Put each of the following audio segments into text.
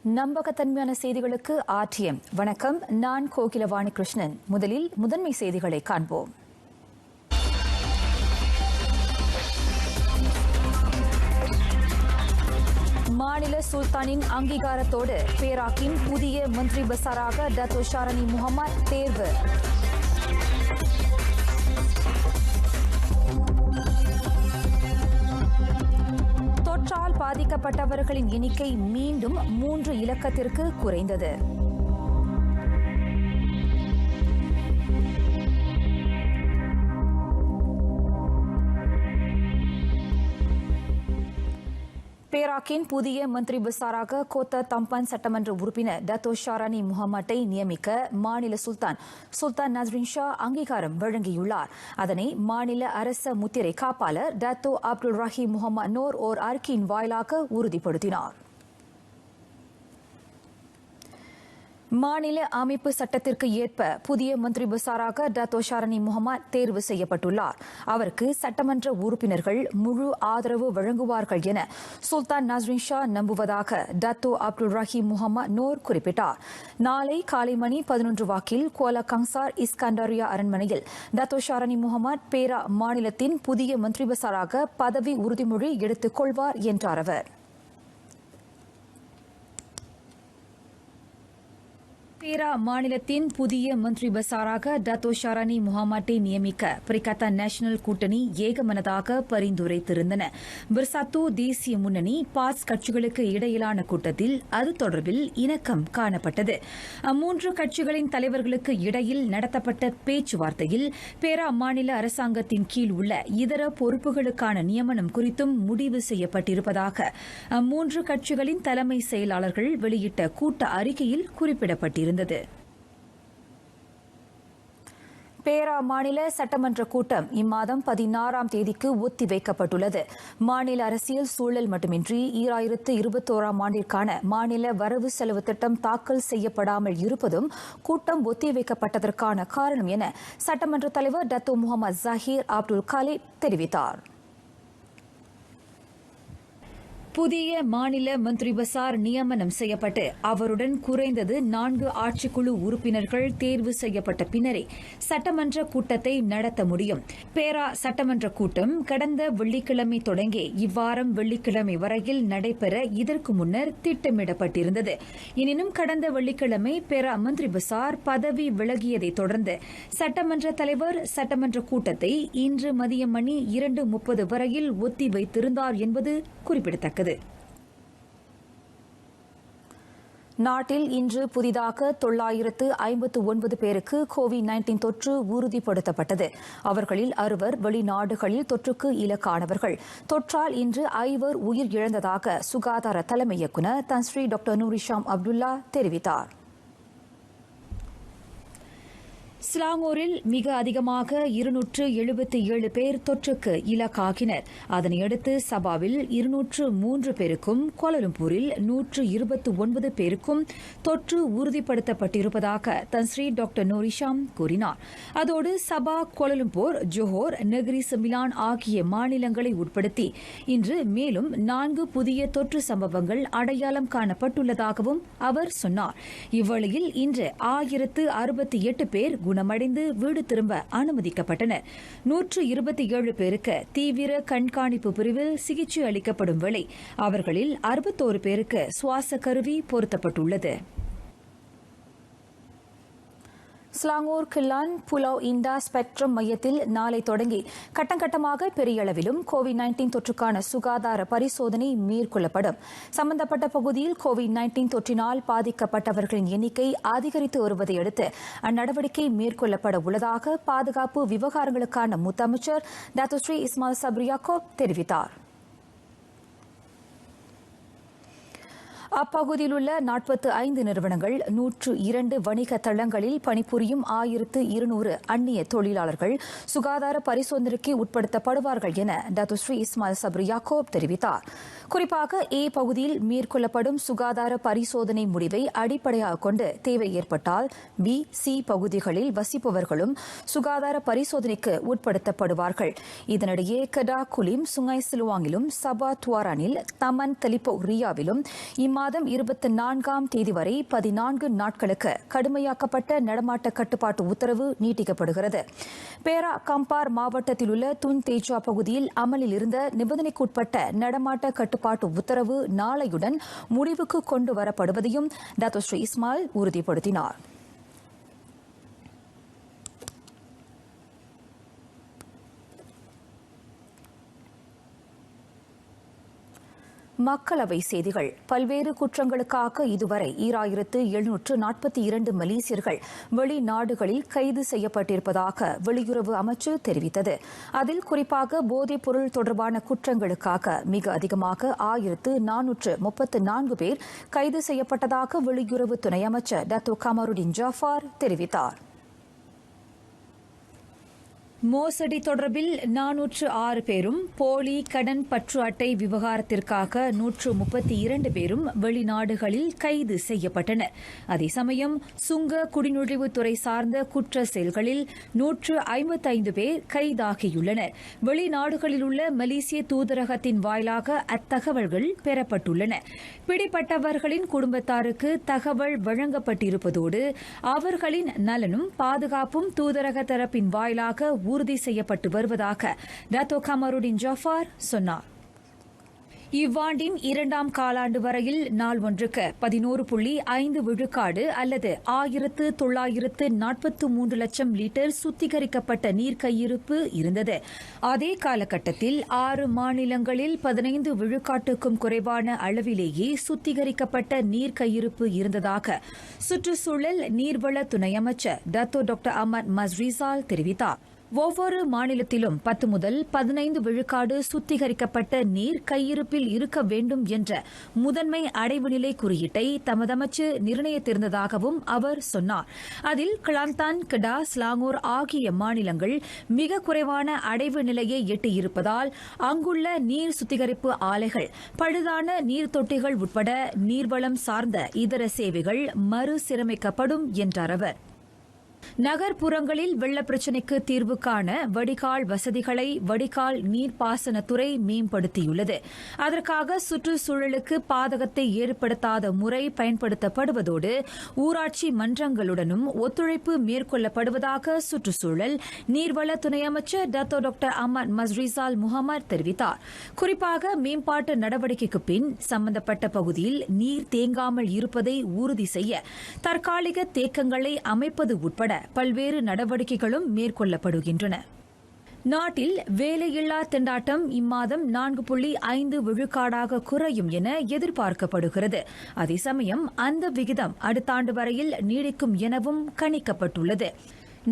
நம்பகத்தன்மையான செய்திகளுக்கு ஆர்டிஎம். வணக்கம், நான் கோகிலவாணி கிருஷ்ணன். முதலில் முதன்மை செய்திகளை காண்போம். மாநில சுல்தானின் அங்கீகாரத்தோடு பேராக்கின் புதிய மந்திரி பசாராக டத்தோ ஷாரனி முகமது தேர்வு. தொற்றால் பாதிக்கப்பட்டவர்களின் எண்ணிக்கை மீண்டும் 3 இலக்கத்திற்கு குறைந்தது. பேராக்கின் புதிய மந்திரி பசாராக கோத்தா தம்பான் சட்டமன்ற உறுப்பினர் டத்தோ ஷாரனி முகமட்டை நியமிக்க மாநில சுல்தான் நஸ்ரின் ஷா அங்கீகாரம் வழங்கியுள்ளார். அதனை மாநில அரச முத்திரை காப்பாளர் டத்தோ அப்துல் ரஹீம் முகமது நோர் ஓர் அறிக்கையின் வாயிலாக உறுதிப்படுத்தினார். மாநில அமைப்பு சட்டத்திற்கு ஏற்ப புதிய மந்திரி பசாராக டத்தோ ஷாரனி முகமது தேர்வு செய்யப்பட்டுள்ளார். அவருக்கு சட்டமன்ற உறுப்பினர்கள் முழு ஆதரவு வழங்குவார்கள் என சுல்தான் நஸ்ரின் ஷா நம்புவதாக டத்தோ அப்துல் ரஹீம் முகமது நோர் குறிப்பிட்டார். நாளை காலை மணி 11 வாக்கில் குவாலா கங்சார் இஸ்கண்டரியா அரண்மனையில் டத்தோ ஷாரனி முகமது பேரா மாநிலத்தின் புதிய மந்திரி பசாராக பதவி உறுதிமொழி எடுத்துக் கொள்வார் என்றார் அவர். பேரா மாநிலத்தின் புதிய மந்திரி பசாராக டத்தோ ஷாரனி முகமட்டை நியமிக்க பரிகத்தன் நேஷனல் கூட்டணி ஏகமனதாக பரிந்துரைத்திருந்தன. பிர்சாத்து தேசிய முன்னணி பாஸ் கட்சிகளுக்கு இடையிலான கூட்டத்தில் அது தொடர்பில் இணக்கம் காணப்பட்டது. அம்மூன்று கட்சிகளின் தலைவர்களுக்கு இடையில் நடத்தப்பட்ட பேச்சுவார்த்தையில் பேரா மாநில அரசாங்கத்தின் கீழ் உள்ள இதர பொறுப்புகளுக்கான நியமனம் குறித்தும் முடிவு செய்யப்பட்டிருப்பதாக அம்மூன்று கட்சிகளின் தலைமை செயலாளர்கள் வெளியிட்ட கூட்ட அறிக்கையில் குறிப்பிடப்பட்டிருந்தது. பேரா மாநில சட்டமன்ற கூட்டம் இம்மாதம் 16ஆம் தேதிக்கு ஒத்திவைக்கப்பட்டுள்ளது. மாநில அரசியல் சூழல் மட்டுமின்றி 2021ஆம் ஆண்டிற்கான மாநில வரவு செலவு திட்டம் தாக்கல் செய்யப்படாமல் இருப்பதும் கூட்டம் ஒத்திவைக்கப்பட்டதற்கான காரணம் என சட்டமன்ற தலைவர் டத்தோ முகமது ஜஹீர் அப்துல் காலிப் தெரிவித்தார். புதிய மாநில மந்திரி பசார் நியமனம் செய்யப்பட்டு அவருடன் குறைந்தது 4 ஆட்சிக்குழு உறுப்பினர்கள் தேர்வு செய்யப்பட்ட பின்னரே சட்டமன்ற கூட்டத்தை நடத்த முடியும். பேரா சட்டமன்ற கூட்டம் கடந்த வெள்ளிக்கிழமை தொடங்கி இவ்வாரம் வெள்ளிக்கிழமை வரையில் நடைபெற இதற்கு முன்னர் திட்டமிடப்பட்டிருந்தது. எனினும் கடந்த வெள்ளிக்கிழமை பேரா மந்திரி பசார் பதவி விலகியதை தொடர்ந்து சட்டமன்ற தலைவர் சட்டமன்ற கூட்டத்தை இன்று மதியம் மணி 2:30 வரையில் ஒத்திவைத்திருந்தார் என்பது குறிப்பிடத்தக்கது. நாட்டில் இன்று புதிதாக 959 பேருக்கு கோவிட்-19 தொற்று உறுதிப்படுத்தப்பட்டது. அவர்களில் 60 வெளிநாடுகளில் தொற்றுக்கு இலக்கானவர்கள். தொற்றால் இன்று 5 உயிர் இழந்ததாக சுகாதார தலைமை இயக்குநர் தன்ஸ்ரீ டாக்டர் நூரிஷாம் அப்துல்லா தெரிவித்தார். ஸ்லாங்கூரில் மிக அதிகமாக 277 பேர் தொற்றுக்கு இலக்காகினர். அதனையடுத்து சபாவில் 203 பேருக்கும் கோலாலம்பூரில் 129 பேருக்கும் தொற்று உறுதிப்படுத்தப்பட்டிருப்பதாக தன்ஸ்ரீ டாக்டர் நூரிஷாம் கூறினார். அதோடு சபா, கோலாலம்பூர், ஜோஹர், நெகிரி செமிலான் ஆகிய மாநிலங்களை உட்படுத்தி இன்று மேலும் 4 புதிய தொற்று சம்பவங்கள் அடையாளம் காணப்பட்டுள்ளதாகவும் அவர் சொன்னார். இவ்வேளையில் இன்று 1068 பேர் குணமடைந்து வீடு திரும்ப அனுமதிக்கப்பட்டனர். 127 பேருக்கு தீவிர கண்காணிப்பு பிரிவில் சிகிச்சை அளிக்கப்படும் வேளை அவர்களில் 61 பேருக்கு சுவாச கருவி பொருத்தப்பட்டுள்ளது. ஸ்லாங்கூர் கில்லான் புலாவ் இண்டா ஸ்பெக்ட்ரம் மையத்தில் நாளை தொடங்கி கட்டங்கட்டமாக பெரிய அளவிலும் கோவிட்-19 தொற்றுக்கான சுகாதார பரிசோதனை மேற்கொள்ளப்படும். சம்பந்தப்பட்ட பகுதியில் கோவிட்-19 தொற்றினால் பாதிக்கப்பட்டவர்களின் எண்ணிக்கை அதிகரித்து வருவதை அடுத்து அந்நடவடிக்கை மேற்கொள்ளப்பட உள்ளதாக பாதுகாப்பு விவகாரங்களுக்கான மூத்த அமைச்சர் டத்தோ ஸ்ரீ இஸ்மாயில் சப்ரி யாக்கூப் தெரிவித்தார். அப்பகுதியில் உள்ள 45 நிறுவனங்கள், 102 வணிக தளங்களில் பணிபுரியும் 1200 அந்நிய தொழிலாளர்கள் சுகாதார பரிசோதனைக்கு உட்படுத்தப்படுவார்கள் என டத்தோ ஸ்ரீ இஸ்மாயில் சப்ரி யாக்கூப் தெரிவித்தார். குறிப்பாக ஏ பகுதியில் மேற்கொள்ளப்படும் சுகாதார பரிசோதனை முடிவை அடிப்படையாக கொண்டு தேவை ஏற்பட்டால் பி சி பகுதிகளில் வசிப்பவர்களும் சுகாதார பரிசோதனைக்கு உட்படுத்தப்படுவார்கள். இதனிடையே கடா குலிம் சுங்காய் சிலுவாங்கிலும் சபா துவாரானில் தமன் தெலிப்போ ரியாவிலும் இம்மாதம் 24ஆம் தேதி வரை 14 நாட்களுக்கு கடுமையாக்கப்பட்ட நடமாட்ட கட்டுப்பாட்டு உத்தரவு நீட்டிக்கப்படுகிறது. பேரா கம்பார் மாவட்டத்தில் உள்ள துன் தேஜா பகுதியில் அமலில் இருந்த நிபந்தனைக்குட்பட்ட நடமாட்ட கட்டுப்பாட்டு உத்தரவு நாளையுடன் முடிவுக்கு கொண்டு வரப்படுவதையும் டாக்டர் ஸ்ரீ இஸ்மாயில் உறுதிப்படுத்தினார். மக்களவை செய்திகள். பல்வேறு குற்றங்களுக்காக இதுவரை 2742 மலேசியர்கள் வெளிநாடுகளில் கைது செய்யப்பட்டிருப்பதாக வெளியுறவு அமைச்சு தெரிவித்தது. அதில் குறிப்பாக போதைப்பொருள் தொடர்பான குற்றங்களுக்காக மிக அதிகமாக 1434 பேர் கைது செய்யப்பட்டதாக வெளியுறவு துணை அமைச்சர் டாக்டர் கமருடின் ஜாஃபார் தெரிவித்தார். மோசடி தொடர்பில் 406 பேரும், போலி கடன் பற்று அட்டை விவகாரத்திற்காக 132 பேரும் வெளிநாடுகளில் கைது செய்யப்பட்டனர். அதே சமயம் சுங்க குடிநுழைவுத்துறை சார்ந்த குற்ற செயல்களில் 155 பேர் கைதாகியுள்ளனர். வெளிநாடுகளில் உள்ள மலேசிய தூதரகத்தின் வாயிலாக அத்தகவல்கள் பெறப்பட்டுள்ளன. பிடிப்பட்டவர்களின் குடும்பத்தாருக்கு தகவல் வழங்கப்பட்டிருப்பதோடு அவர்களின் நலனும் பாதுகாப்பும் தூதரக தரப்பின் வாயிலாக உறுதி செய்யப்பட்டு வருவதாக டாக்டர் கமருடின் ஜாஃபார் சொன்னார். இவ்வாண்டின் 2ஆம் காலாண்டு வரையில் நாள் ஒன்றுக்கு 11.5 விழுக்காடு அல்லது 1943 லட்சம் லிட்டர் சுத்திகரிக்கப்பட்ட நீர் கையிருப்பு இருந்தது. அதே காலகட்டத்தில் 6 மாநிலங்களில் 15 விழுக்காட்டுக்கும் குறைவான அளவிலேயே சுத்திகரிக்கப்பட்ட நீர் கையிருப்பு இருந்ததாக சுற்றுச்சூழல் நீர்வள துணை அமைச்சர் டாக்டர் அஹ்மத் மஸ்ரிசால் தெரிவித்தார். ஒவ்வொரு மாநிலத்திலும் 10 முதல் 15 விழுக்காடு சுத்திகரிக்கப்பட்ட நீர் கையிருப்பில் இருக்க வேண்டும் என்ற முதன்மை அடைவு நிலை குறியீட்டை தமது அமைச்சு நிர்ணயித்திருந்ததாகவும் அவர் சொன்னார். அதில் கிளாந்தான், கடா, ஸ்லாங்கூர் ஆகிய மாநிலங்கள் மிக குறைவான அடைவு நிலையை எட்டியிருப்பதால் அங்குள்ள நீர் சுத்திகரிப்பு ஆலைகள், பழுதான நீர் தொட்டிகள் உட்பட நீர்வளம் சார்ந்த இதர சேவைகள் மறுசீரமைக்கப்படும் என்றார் அவர். நகர்ப்புறங்களில் வெள்ள பிரச்சினைக்கு தீர்வு காண வடிகால் வசதிகளை வடிகால் நீர்ப்பாசனத்துறை மேம்படுத்தியுள்ளது. அதற்காக சுற்றுச்சூழலுக்கு பாதகத்தை ஏற்படுத்தாத முறை பயன்படுத்தப்படுவதோடு ஊராட்சி மன்றங்களுடனும் ஒத்துழைப்பு மேற்கொள்ளப்படுவதாக சுற்றுச்சூழல் நீர்வள துணை அமைச்சர் டாக்டர் அஹ்மத் மஸ்ரிசால் முகமது தெரிவித்தார். குறிப்பாக மேம்பாட்டு நடவடிக்கைக்கு பின் சம்பந்தப்பட்ட பகுதியில் நீர் தேங்காமல் இருப்பதை உறுதி செய்ய தற்காலிக தேக்கங்களை அமைப்பது உட்பட பல்வேறு நடவடிக்கைகளும் மேற்கொள்ளப்படுகின்றன. நாட்டில் வேலையில்லா திண்டாட்டம் இம்மாதம் 4.5 விழுக்காடாக குறையும் என எதிர்பார்க்கப்படுகிறது. அதே சமயம் அந்த விகிதம் அடுத்த ஆண்டு வரையில் நீடிக்கும் எனவும் கணிக்கப்பட்டுள்ளது.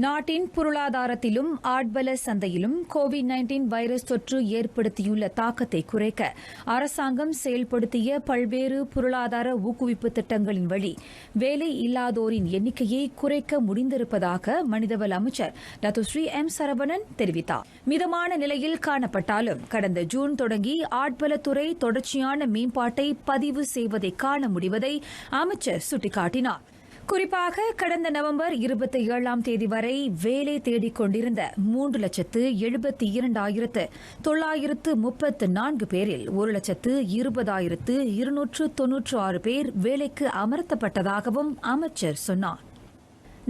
நாட்டின் பொருளாதாரத்திலும் ஆட்பல சந்தையிலும் கோவிட்-19 வைரஸ் தொற்று ஏற்படுத்தியுள்ள தாக்கத்தை குறைக்க அரசாங்கம் செயல்படுத்திய பல்வேறு பொருளாதார ஊக்குவிப்பு திட்டங்களின் வழி வேலை இல்லாதோரின் எண்ணிக்கையை குறைக்க முடிந்திருப்பதாக மனிதவள அமைச்சர் டாக்டர் ஸ்ரீ எம் சரவணன் தெரிவித்தார். மிதமான நிலையில் காணப்பட்டாலும் கடந்த ஜூன் தொடங்கி ஆட்பலத்துறை தொடர்ச்சியான மேம்பாட்டை பதிவு செய்வதை காண முடிவதை அமைச்சர் சுட்டிக்காட்டினார். குறிப்பாக கடந்த நவம்பர் 27ஆம் தேதி வரை வேலை தேடிக் கொண்டிருந்த 3,72,934 பேரில் 1,20,296 பேர் வேலைக்கு அமர்த்தப்பட்டதாகவும் அமைச்சர் சொன்னார்.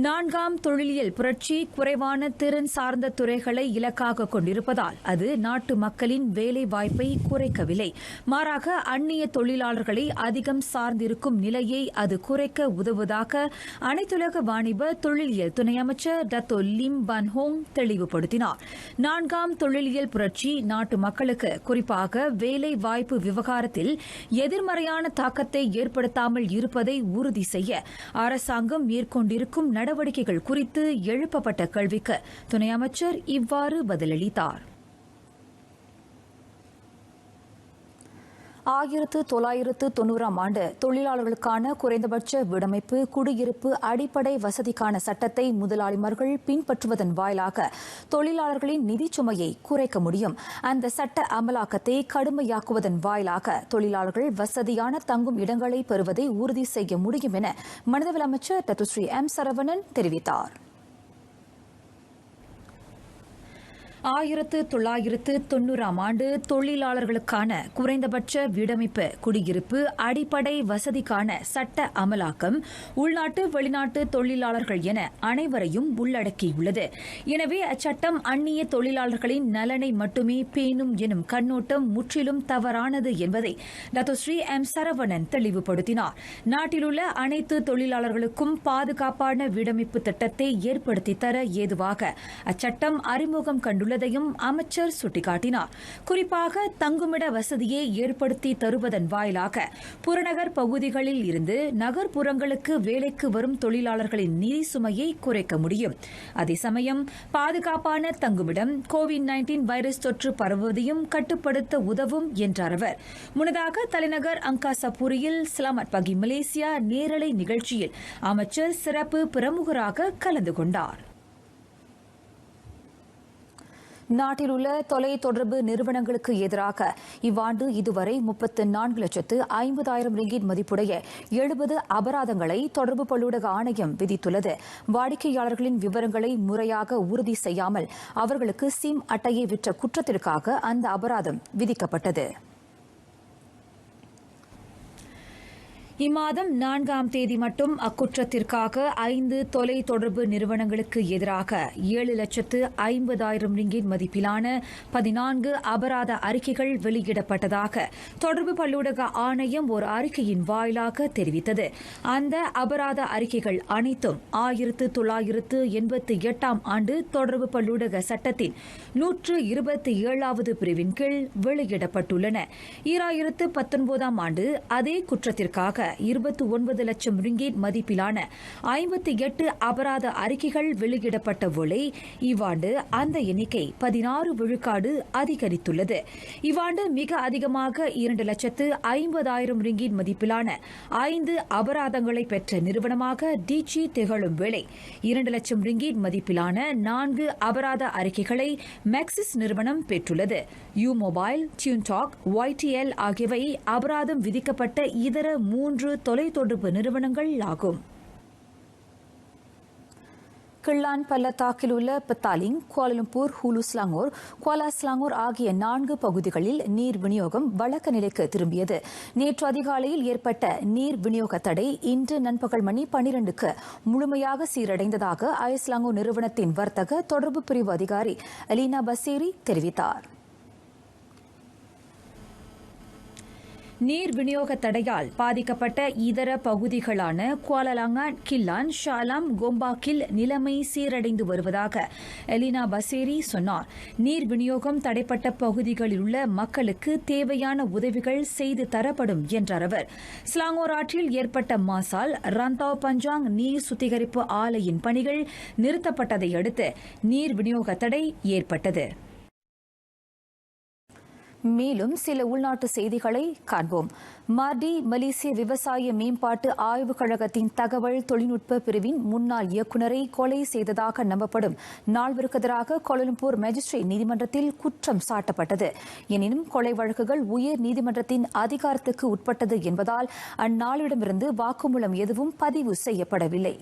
4ஆம் தொழிலியல் புரட்சி குறைவான திறன் சார்ந்த துறைகளை இலக்காக கொண்டிருப்பதால் அது நாட்டு மக்களின் வேலை வாய்ப்பை குறைக்கவில்லை. மாறாக அந்நிய தொழிலாளர்களை அதிகம் சார்ந்திருக்கும் நிலையை அது குறைக்க உதவுவதாக அனைத்துலக வாணிப தொழிலியல் துணை அமைச்சர் டாக்டர் லிம் பன் ஹோங் தெளிவுபடுத்தினார். 4ஆம் தொழிலியல் புரட்சி நாட்டு மக்களுக்கு குறிப்பாக வேலை வாய்ப்பு விவகாரத்தில் எதிர்மறையான தாக்கத்தை ஏற்படுத்தாமல் இருப்பதை உறுதி செய்ய அரசாங்கம் மேற்கொண்டிருக்கும் நடவடிக்கைகள் குறித்து எழுப்பப்பட்ட கேள்விக்கு துணை அமைச்சர் இவ்வாறு பதிலளித்தார். 1990ஆம் ஆண்டு தொழிலாளர்களுக்கான குறைந்தபட்ச வீடமைப்பு குடியிருப்பு அடிப்படை வசதிக்கான சட்டத்தை முதலாளிமார்கள் பின்பற்றுவதன் வாயிலாக தொழிலாளர்களின் நிதிச் சுமையை குறைக்க முடியும். அந்த சட்ட அமலாக்கத்தை கடுமையாக்குவதன் வாயிலாக தொழிலாளர்கள் வசதியான தங்கும் இடங்களை பெறுவதை உறுதி செய்ய முடியும் என மனிதவள அமைச்சர் டத்துஸ்ரீ எம் சரவணன் தெரிவித்தார். 1990ஆம் ஆண்டு தொழிலாளர்களுக்கான குறைந்தபட்ச வீடமைப்பு குடியிருப்பு அடிப்படை வசதிக்கான சட்ட அமலாக்கம் உள்நாட்டு வெளிநாட்டு தொழிலாளர்கள் என அனைவரையும் உள்ளடக்கியுள்ளது. எனவே அச்சட்டம் அந்நிய தொழிலாளர்களின் நலனை மட்டுமே பேணும் எனும் கண்ணோட்டம் முற்றிலும் தவறானது என்பதை டத்துஸ்ரீ எம் சரவணன் தெளிவுபடுத்தினார். நாட்டிலுள்ள அனைத்து தொழிலாளர்களுக்கும் பாதுகாப்பான வீடமைப்பு திட்டத்தை ஏற்படுத்தித் தர ஏதுவாக அச்சட்டம் அறிமுகம் கண்டுள்ளது அமைச்சர் சுட்டிக்காட்டினார். குறிப்பாக தங்குமிட வசதியை ஏற்படுத்தி தருவதன் வாயிலாக புறநகர் பகுதிகளில் இருந்து நகர்ப்புறங்களுக்கு வேலைக்கு வரும் தொழிலாளர்களின் நிதி சுமையை குறைக்க முடியும். அதே சமயம் பாதுகாப்பான தங்குமிடம் கோவிட்-19 வைரஸ் தொற்று பரவுவதையும் கட்டுப்படுத்த உதவும் என்றார் அவர். முன்னதாக தலைநகர் அங்காசபூரியில் ஸ்லாமட் பகி மலேசியா நேரலை நிகழ்ச்சியில் அமைச்சர் சிறப்பு பிரமுகராக கலந்து கொண்டார். நாட்டில் உள்ள தொலைத்தொடர்பு நிறுவனங்களுக்கு எதிராக இவ்வாண்டு இதுவரை 34,50,000 ரிங்கிட் மதிப்புடைய 70 அபராதங்களை தொடர்பு பல்லூடக ஆணையம் விதித்துள்ளது. வாடிக்கையாளர்களின் விவரங்களை முறையாக உறுதி செய்யாமல் அவர்களுக்கு சிம் அட்டையை விற்ற குற்றத்திற்காக அந்த அபராதம் விதிக்கப்பட்டது. இம்மாதம் 4ஆம் தேதி மட்டும் அக்குற்றத்திற்காக 5 தொலைத்தொடர்பு நிறுவனங்களுக்கு எதிராக 7,50,000 ரிங்கிட் மதிப்பிலான 14 அபராத அறிக்கைகள் வெளியிடப்பட்டதாக தொடர்பு பல்லூடக ஆணையம் ஒரு அறிக்கையின் வாயிலாக தெரிவித்தது. அந்த அபராத அறிக்கைகள் அனைத்தும் 1988ஆம் ஆண்டு தொடர்பு பல்லூடக சட்டத்தின் 127வது பிரிவின் கீழ் வெளியிடப்பட்டுள்ளன. 2019ஆம் ஆண்டு அதே குற்றத்திற்காக 29 லட்சம் ரிங்கிட் மதிப்பிலான 58 அபராத அறிக்கைகள் வெளியிடப்பட்ட வேளை இவ்வாண்டு அந்த எண்ணிக்கை 16 விழுக்காடு அதிகரித்துள்ளது. இவ்வாண்டு மிக அதிகமாக 2,50,000 ரிங்கிட் மதிப்பிலான 5 அபராதங்களை பெற்ற நிறுவனமாக டிஜி திகழும் வேளை 2 லட்சம் ரிங்கிட் மதிப்பிலான 4 அபராத அறிக்கைகளை மேக்சிஸ் நிறுவனம் பெற்றுள்ளது. யூ மொபைல், டியூன்டாக், ஒய்டிஎல் ஆகியவை அபராதம் விதிக்கப்பட்ட இதர 3 தொலைத்தொடர்பு நிறுவனங்கள் ஆகும். கிள்ளான் பள்ளத்தாக்கில் உள்ள Petaling, Kuala Lumpur, Hulu Selangor, Kuala Selangor ஆகிய 4 பகுதிகளில் நீர் விநியோகம் வழக்க நிலைக்கு திரும்பியது. நேற்று அதிகாலையில் ஏற்பட்ட நீர் விநியோக தடை இன்று நண்பகல் மணி 12க்கு முழுமையாக சீரடைந்ததாக ஐஸ்லாங்கூர் நிறுவனத்தின் வர்த்தக தொடர்பு பிரிவு அதிகாரி அலீனா பசேரி தெரிவித்தார். நீர் விநியோக தடையால் பாதிக்கப்பட்ட இதர பகுதிகளான குவாலலாங்காட், கில்லான், ஷாலாம், கோம்பாக்கில் நிலைமை சீரடைந்து வருவதாக எலினா பசேரி சொன்னார். நீர் விநியோகம் தடைப்பட்ட பகுதிகளில் உள்ள மக்களுக்கு தேவையான உதவிகள் செய்து தரப்படும் என்றார் அவர். ஸ்லாங்கோர் ஆற்றில் ஏற்பட்ட மாசால் ரந்தாவ் பஞ்சாங் நீர் சுத்திகரிப்பு ஆலையின் பணிகள் நிறுத்தப்பட்டதை அடுத்து நீர் விநியோக தடை ஏற்பட்டது. மேலும் சில உள்நாட்டு செய்திகளை காண்போம். மார்டி மலேசிய விவசாய மேம்பாட்டு ஆய்வுக் கழகத்தின் தகவல் தொழில்நுட்ப பிரிவின் முன்னாள் இயக்குநரை கொலை செய்ததாக நம்பப்படும் நால்வருக்கு எதிராக கோலாலம்பூர் மேஜிஸ்ட்ரேட் நீதிமன்றத்தில் குற்றம் சாட்டப்பட்டது. எனினும் கொலை வழக்குகள் உயர் நீதிமன்றத்தின் அதிகாரத்துக்கு உட்பட்டது என்பதால் அந்நாளிடமிருந்து வாக்குமூலம் எதுவும் பதிவு செய்யப்படவில்லை.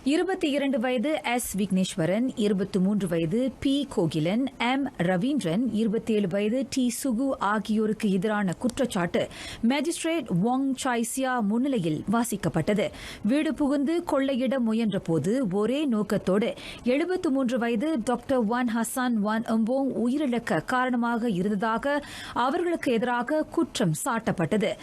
22 வயது எஸ் விக்னேஸ்வரன், 23 வயது பி கோகிலன், எம் ரவீந்திரன், 27 வயது டி சுகு ஆகியோருக்கு எதிரான குற்றச்சாட்டு மேஜிஸ்ட்ரேட் வாங் சாய்சியா முன்னிலையில் வாசிக்கப்பட்டது. வீடு புகுந்து கொள்ளையிட முயன்றபோது ஒரே நோக்கத்தோடு 73 வயது டாக்டர் வான் ஹசான் வான் எம்போங் உயிரிழக்க காரணமாக இருந்ததாக அவர்களுக்கு எதிராக குற்றம் சாட்டப்பட்டது.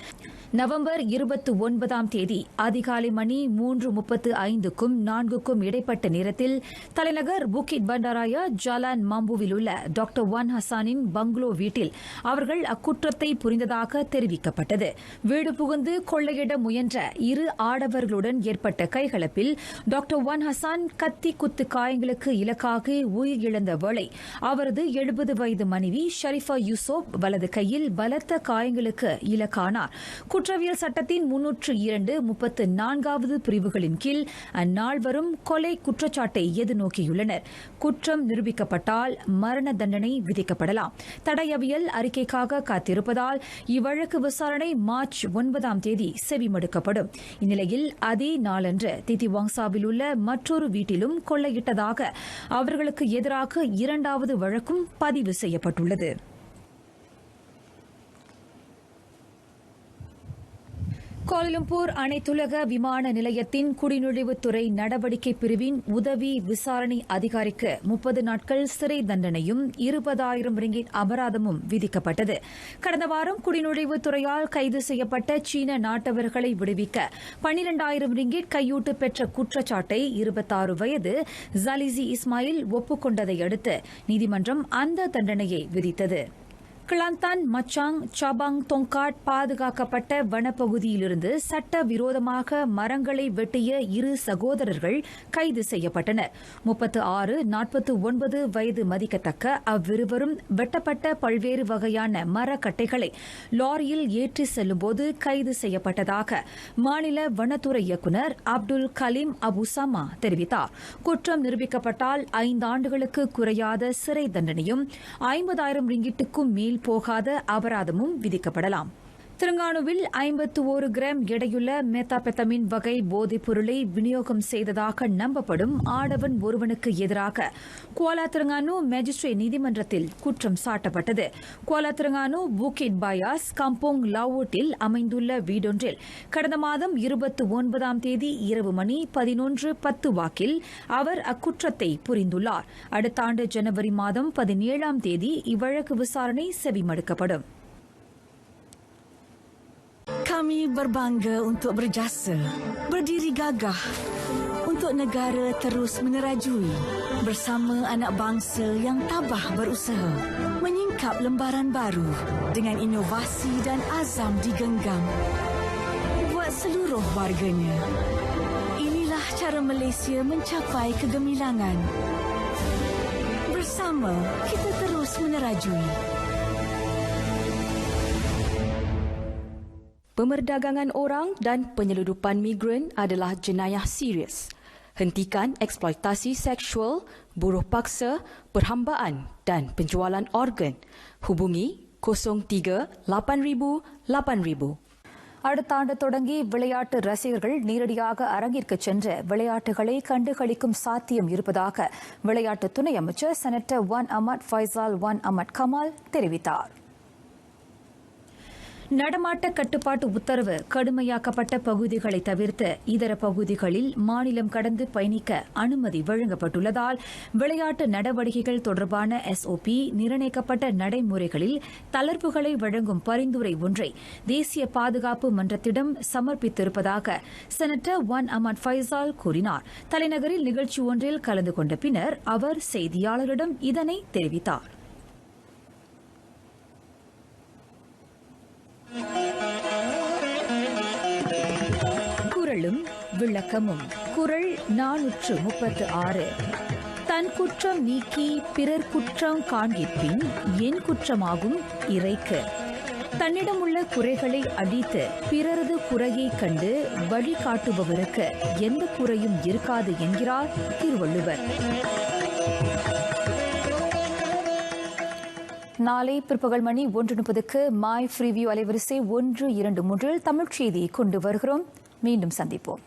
நவம்பர் 29ஆம் தேதி அதிகாலை மணி 3:35க்கும் 4க்கும் இடைப்பட்ட நேரத்தில் தலைநகர் புக்கிட் பண்டாராயா ஜலான் மாம்புவில் உள்ள டாக்டர் ஒன் ஹசானின் பங்களோ வீட்டில் அவர்கள் அக்குற்றத்தை புரிந்ததாக தெரிவிக்கப்பட்டது. வீடு புகுந்து கொள்ளையிட முயன்ற 2 ஆடவர்களுடன் ஏற்பட்ட கைகலப்பில் டாக்டர் ஒன் ஹசான் கத்தி குத்து காயங்களுக்கு இலக்காக உயிரிழந்த வேளை அவரது 70 வயது மனைவி ஷரீஃபா யூசுப் வலது கையில் பலத்த காயங்களுக்கு இலக்கானார். குற்றவியல் சட்டத்தின் 302-34வது பிரிவுகளின் கீழ் அந்நால்வரும் கொலை குற்றச்சாட்டை எதிர்நோக்கியுள்ளனர். குற்றம் நிரூபிக்கப்பட்டால் மரண தண்டனை விதிக்கப்படலாம். தடயவியல் அறிக்கைக்காக காத்திருப்பதால் இவ்வழக்கு விசாரணை மார்ச் 9ஆம் தேதி செவிமடுக்கப்படும். இந்நிலையில் அதே நாளன்று தித்திவாங்சாவில் உள்ள மற்றொரு வீட்டிலும் கொள்ளையிட்டதாக அவர்களுக்கு எதிராக 2வது வழக்கும் பதிவு செய்யப்பட்டுள்ளது. கோலாலம்பூர் அனைத்துலக விமான நிலையத்தின் குடிநுழைவுத்துறை நடவடிக்கை பிரிவின் உதவி விசாரணை அதிகாரிக்கு 30 நாட்கள் சிறை தண்டனையும் 20,000 ரிங்கிட் அபராதமும் விதிக்கப்பட்டது. கடந்த வாரம் குடிநுழைவுத்துறையால் கைது செய்யப்பட்ட சீன நாட்டவர்களை விடுவிக்க 12,000 ரிங்கிட் கையூட்டு பெற்ற குற்றச்சாட்டை 26 வயது ஜலிசி இஸ்மாயில் ஒப்புக்கொண்டதை அடுத்து நீதிமன்றம் அந்த தண்டனையை விதித்தது. கிளாந்தான் மச்சாங் சபாங் தொங்காட் பாதுகாக்கப்பட்ட வனப்பகுதியிலிருந்து சட்டவிரோதமாக மரங்களை வெட்டிய 2 சகோதரர்கள் கைது செய்யப்பட்டனர். 36, 49 வயது மதிக்கத்தக்க அவ்விருவரும் வெட்டப்பட்ட பல்வேறு வகையான மரக்கட்டைகளை லாரியில் ஏற்றி செல்லும்போது கைது செய்யப்பட்டதாக மாநில வனத்துறை இயக்குநர் அப்துல் கலீம் அபுசமா தெரிவித்தார். குற்றம் நிரூபிக்கப்பட்டால் 5 ஆண்டுகளுக்கு குறையாத சிறை தண்டனையும் 50,000 ரிங்கிட்டுக்கும் மேல் போகாத அபராதமும் விதிக்கப்படலாம். தெலங்கானாவில் 51 கிராம் எடையுள்ள மெத்தாபெத்தமின் வகை போதைப் பொருளை விநியோகம் செய்ததாக நம்பப்படும் ஆடவன் ஒருவனுக்கு எதிராக குவாலா தெலங்கானு மேஜிஸ்ட்ரேட் நீதிமன்றத்தில் குற்றம் சாட்டப்பட்டது. குவாலா தெலங்கானு புக்கிட் பயாஸ் கம்போங் லாவோட்டில் அமைந்துள்ள வீடொன்றில் கடந்த மாதம் 29ஆம் தேதி இரவு மணி 11:10 வாக்கில் அவர் அக்குற்றத்தை புரிந்துள்ளார். அடுத்த ஆண்டு ஜனவரி மாதம் 17ஆம் தேதி இவ்வழக்கு விசாரணை செவிமடுக்கப்படும். Kami berbangga untuk berjasa, berdiri gagah untuk negara terus menerajui bersama anak bangsa yang tabah berusaha menyingkap lembaran baru dengan inovasi dan azam digenggam buat seluruh warganya. Inilah cara Malaysia mencapai kegemilangan. Bersama kita terus menerajui. Pemerdagangan orang dan penyeludupan migran adalah jenayah serius. Hentikan eksploitasi seksual, buruh paksa, perhambaan dan penjualan organ. Hubungi 03-8000-8000. அடுத்த ஆண்டு தொடங்கி விளையாட்டு ரசிகர்கள் நேரடியாக அரங்கிற்கு சென்று விளையாட்டுகளை கண்டுகளிக்கும் சாத்தியம் இருப்பதாக விளையாட்டு துணை அமைச்சர் senator Wan Ahmad Faizal Wan Ahmad Kamal தெரிவித்தார். நடமாட்ட கட்டுப்பாட்டு உத்தரவு கடுமையாக்கப்பட்ட பகுதிகளை தவிர்த்து இதர பகுதிகளில் மாநிலம் கடந்து பயணிக்க அனுமதி வழங்கப்பட்டுள்ளதால் விளையாட்டு நடவடிக்கைகள் தொடர்பான SOP நிர்ணயிக்கப்பட்ட நடைமுறைகளில் தளர்வுகளை வழங்கும் பரிந்துரை ஒன்றை தேசிய பாதுகாப்பு மன்றத்திடம் சமர்ப்பித்திருப்பதாக செனட்டர் ஒன் அமட் ஃபைசால் கூறினார். தலைநகரில் நிகழ்ச்சி ஒன்றில் கலந்து கொண்ட பின்னர் அவர் செய்தியாளர்களிடம் இதனை தெரிவித்தார். குறளும் விளக்கமும். குறள் 436. தன் குற்றம் நீக்கி பிறர் குற்றம் காண்கிற்பின் என் குற்றமாகும் இறைக்கு. தன்னிடமுள்ள குறைகளை அழித்து பிறரது குறையைக் கண்டு வழிகாட்டுபவருக்கு எந்த குறையும் இருக்காது என்கிறார் திருவள்ளுவர். நாளை பிற்பகல் மணி 1:30க்கு மை ஃப்ரீவியூ அலைவரிசை 123 தமிழ் செய்தி கொண்டு வருகிறோம். மீண்டும் சந்திப்போம்.